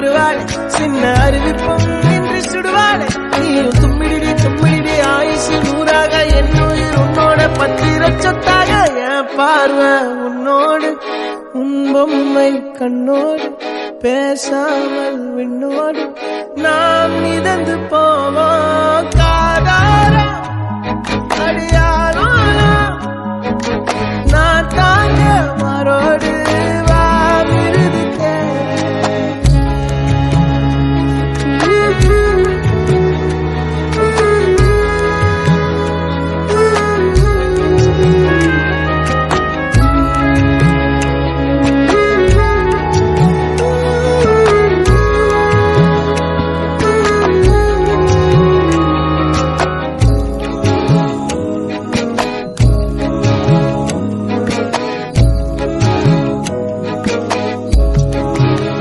வருவாளே சின்ன அறிவிப்பும் இன்று சுடுவாளே நீயும் தும்மிடி ஆயுசு நூறாக என்னுயிர் உன்னோட பத்திர சொத்தாக என் பார்வை உன்னோடு உன் பொம்மை கண்ணோடு பேசாமல் விண்ணோடு நாம் மிதந்து போவோம் காதாரா அடியா